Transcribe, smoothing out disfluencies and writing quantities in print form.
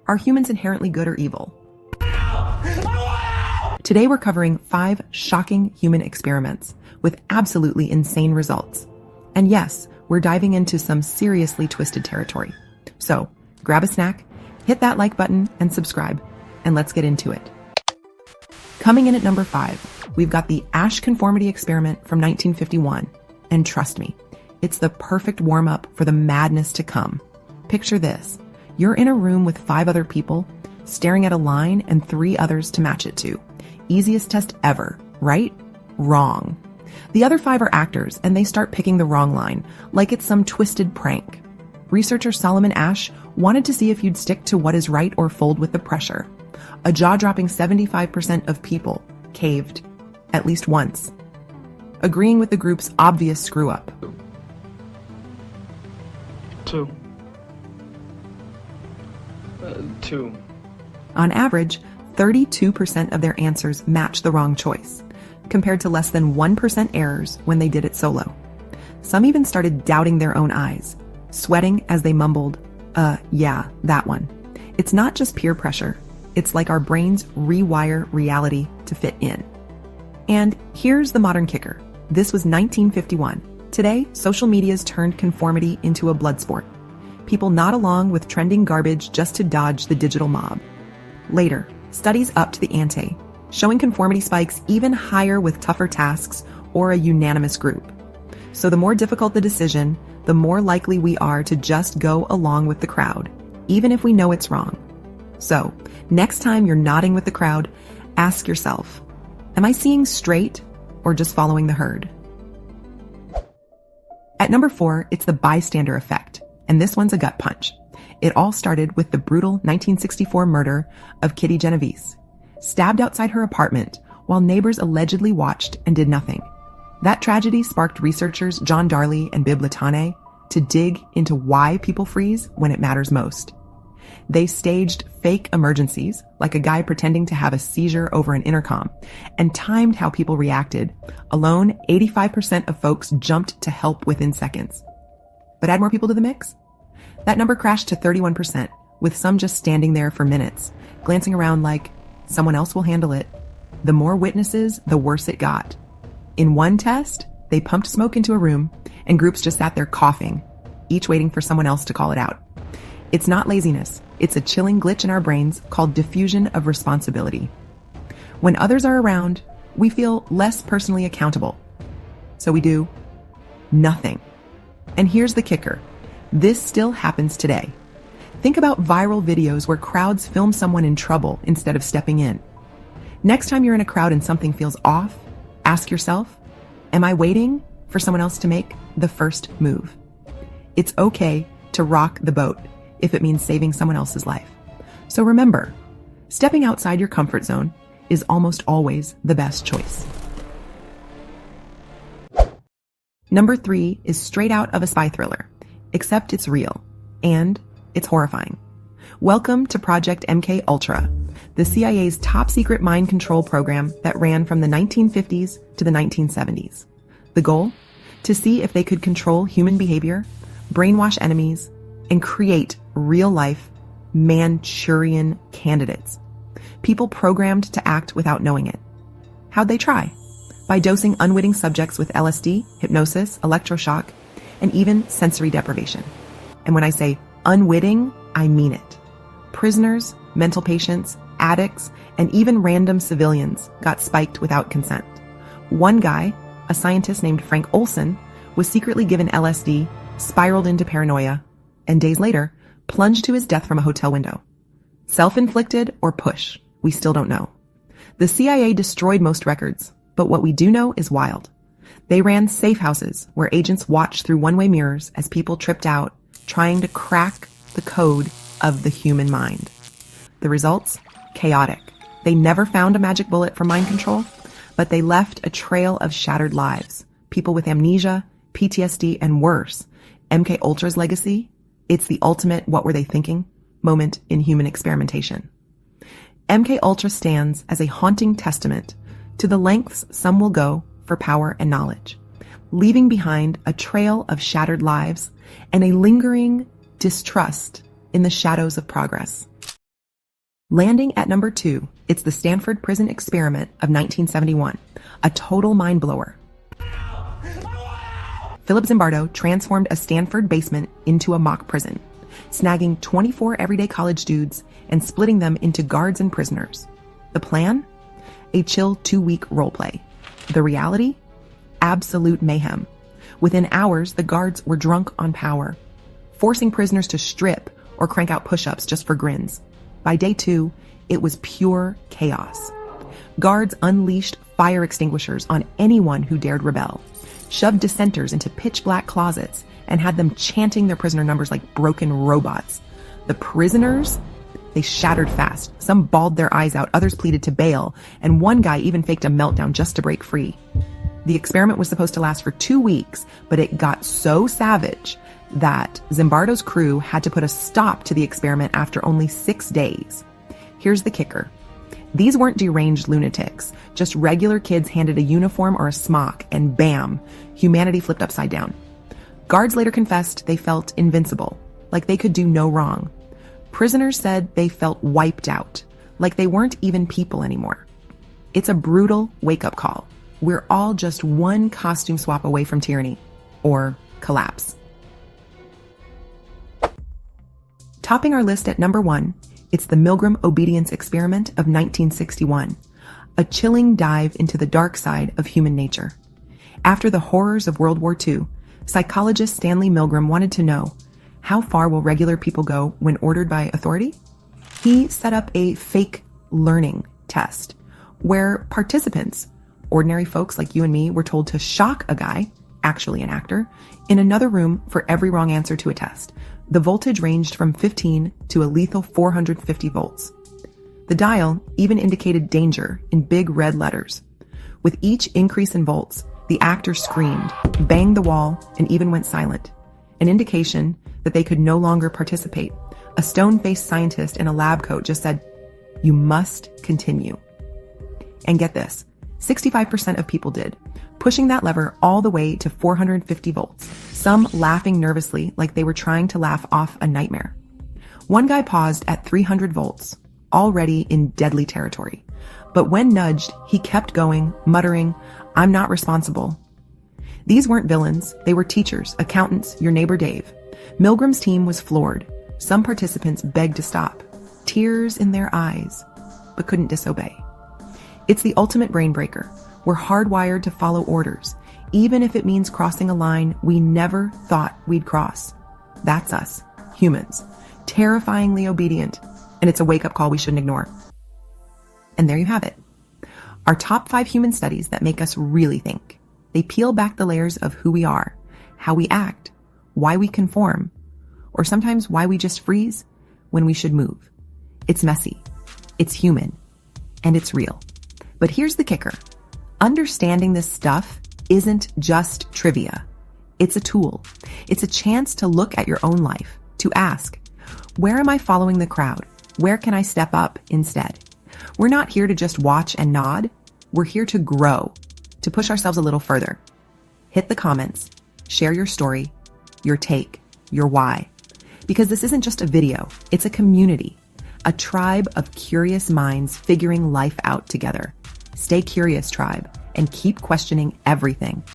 Are humans inherently good or evil? Today we're covering 5 shocking human experiments with absolutely insane results. And yes, we're diving into some seriously twisted territory. So grab a snack, hit that like button and subscribe, and let's get into it. Coming in at number 5, we've got the Asch Conformity Experiment from 1951. And trust me, it's the perfect warm-up for the madness to come. Picture this. You're in a room with 5 other people, staring at a line and 3 others to match it to. Easiest test ever, right? Wrong. The other 5 are actors, and they start picking the wrong line, like it's some twisted prank. Researcher Solomon Asch wanted to see if you'd stick to what is right or fold with the pressure. A jaw-dropping 75% of people caved, at least once, agreeing with the group's obvious screw-up. 2. 2. On average, 32% of their answers matched the wrong choice, compared to less than 1% errors when they did it solo. Some even started doubting their own eyes, sweating as they mumbled, yeah, that one. It's not just peer pressure. It's like our brains rewire reality to fit in. And here's the modern kicker. This was 1951. Today, social media's turned conformity into a blood sport. People nod along with trending garbage just to dodge the digital mob. Later, studies upped the ante, showing conformity spikes even higher with tougher tasks or a unanimous group. So the more difficult the decision, the more likely we are to just go along with the crowd, even if we know it's wrong. So, next time you're nodding with the crowd, ask yourself, am I seeing straight or just following the herd? At number 4, it's the bystander effect, and this one's a gut punch. It all started with the brutal 1964 murder of Kitty Genovese, stabbed outside her apartment while neighbors allegedly watched and did nothing. That tragedy sparked researchers John Darley and Bib Latane to dig into why people freeze when it matters most. They staged fake emergencies, like a guy pretending to have a seizure over an intercom, and timed how people reacted. Alone, 85% of folks jumped to help within seconds. But add more people to the mix? That number crashed to 31%, with some just standing there for minutes, glancing around like, someone else will handle it. The more witnesses, the worse it got. In one test, they pumped smoke into a room, and groups just sat there coughing, each waiting for someone else to call it out. It's not laziness. It's a chilling glitch in our brains called diffusion of responsibility. When others are around, we feel less personally accountable. So we do nothing. And here's the kicker. This still happens today. Think about viral videos where crowds film someone in trouble instead of stepping in. Next time you're in a crowd and something feels off, ask yourself, am I waiting for someone else to make the first move? It's okay to rock the boat if it means saving someone else's life. So remember, stepping outside your comfort zone is almost always the best choice. Number 3 is straight out of a spy thriller, except it's real, and it's horrifying. Welcome to Project MKULTRA, the CIA's top secret mind control program that ran from the 1950s to the 1970s. The goal? To see if they could control human behavior, brainwash enemies, and create real-life Manchurian candidates. People programmed to act without knowing it. How'd they try? By dosing unwitting subjects with LSD, hypnosis, electroshock, and even sensory deprivation. And when I say unwitting, I mean it. Prisoners, mental patients, addicts, and even random civilians got spiked without consent. One guy, a scientist named Frank Olson, was secretly given LSD, spiraled into paranoia, and days later, plunged to his death from a hotel window. Self-inflicted or push, we still don't know. The CIA destroyed most records, but what we do know is wild. They ran safe houses where agents watched through one-way mirrors as people tripped out, trying to crack the code of the human mind. The results? Chaotic. They never found a magic bullet for mind control, but they left a trail of shattered lives. People with amnesia, PTSD, and worse. MKUltra's legacy? It's the ultimate what were they thinking moment in human experimentation. MKUltra stands as a haunting testament to the lengths some will go for power and knowledge, leaving behind a trail of shattered lives and a lingering distrust in the shadows of progress. Landing at number 2, it's the Stanford Prison Experiment of 1971, a total mind blower. Philip Zimbardo transformed a Stanford basement into a mock prison, snagging 24 everyday college dudes and splitting them into guards and prisoners. The plan? A chill 2-week roleplay. The reality? Absolute mayhem. Within hours, the guards were drunk on power, forcing prisoners to strip or crank out push-ups just for grins. By day 2, it was pure chaos. Guards unleashed fire extinguishers on anyone who dared rebel, shoved dissenters into pitch-black closets, and had them chanting their prisoner numbers like broken robots. The prisoners, they shattered fast. Some bawled their eyes out, others pleaded to bail, and one guy even faked a meltdown just to break free. The experiment was supposed to last for 2 weeks, but it got so savage that Zimbardo's crew had to put a stop to the experiment after only 6 days. Here's the kicker. These weren't deranged lunatics, just regular kids handed a uniform or a smock, and bam, humanity flipped upside down. Guards later confessed they felt invincible, like they could do no wrong. Prisoners said they felt wiped out, like they weren't even people anymore. It's a brutal wake-up call. We're all just one costume swap away from tyranny, or collapse. Topping our list at number 1, it's the Milgram Obedience Experiment of 1961, a chilling dive into the dark side of human nature. After the horrors of World War II, psychologist Stanley Milgram wanted to know, how far will regular people go when ordered by authority? He set up a fake learning test where participants, ordinary folks like you and me, were told to shock a guy, actually an actor, in another room for every wrong answer to a test. The voltage ranged from 15 to a lethal 450 volts. The dial even indicated danger in big red letters. With each increase in volts, the actor screamed, banged the wall, and even went silent, an indication that they could no longer participate. A stone-faced scientist in a lab coat just said, "You must continue." And get this, 65% of people did, pushing that lever all the way to 450 volts, some laughing nervously like they were trying to laugh off a nightmare. One guy paused at 300 volts, already in deadly territory. But when nudged, he kept going, muttering, "I'm not responsible." These weren't villains. They were teachers, accountants, your neighbor Dave. Milgram's team was floored. Some participants begged to stop, tears in their eyes, but couldn't disobey. It's the ultimate brain breaker. We're hardwired to follow orders, even if it means crossing a line we never thought we'd cross. That's us, humans, terrifyingly obedient, and it's a wake-up call we shouldn't ignore. And there you have it. Our top 5 human studies that make us really think. They peel back the layers of who we are, how we act, why we conform, or sometimes why we just freeze when we should move. It's messy, it's human, and it's real. But here's the kicker. Understanding this stuff isn't just trivia. It's a tool. It's a chance to look at your own life, to ask, where am I following the crowd? Where can I step up instead? We're not here to just watch and nod. We're here to grow, to push ourselves a little further. Hit the comments, share your story, your take, your why. Because this isn't just a video, it's a community, a tribe of curious minds figuring life out together. Stay curious, tribe, and keep questioning everything.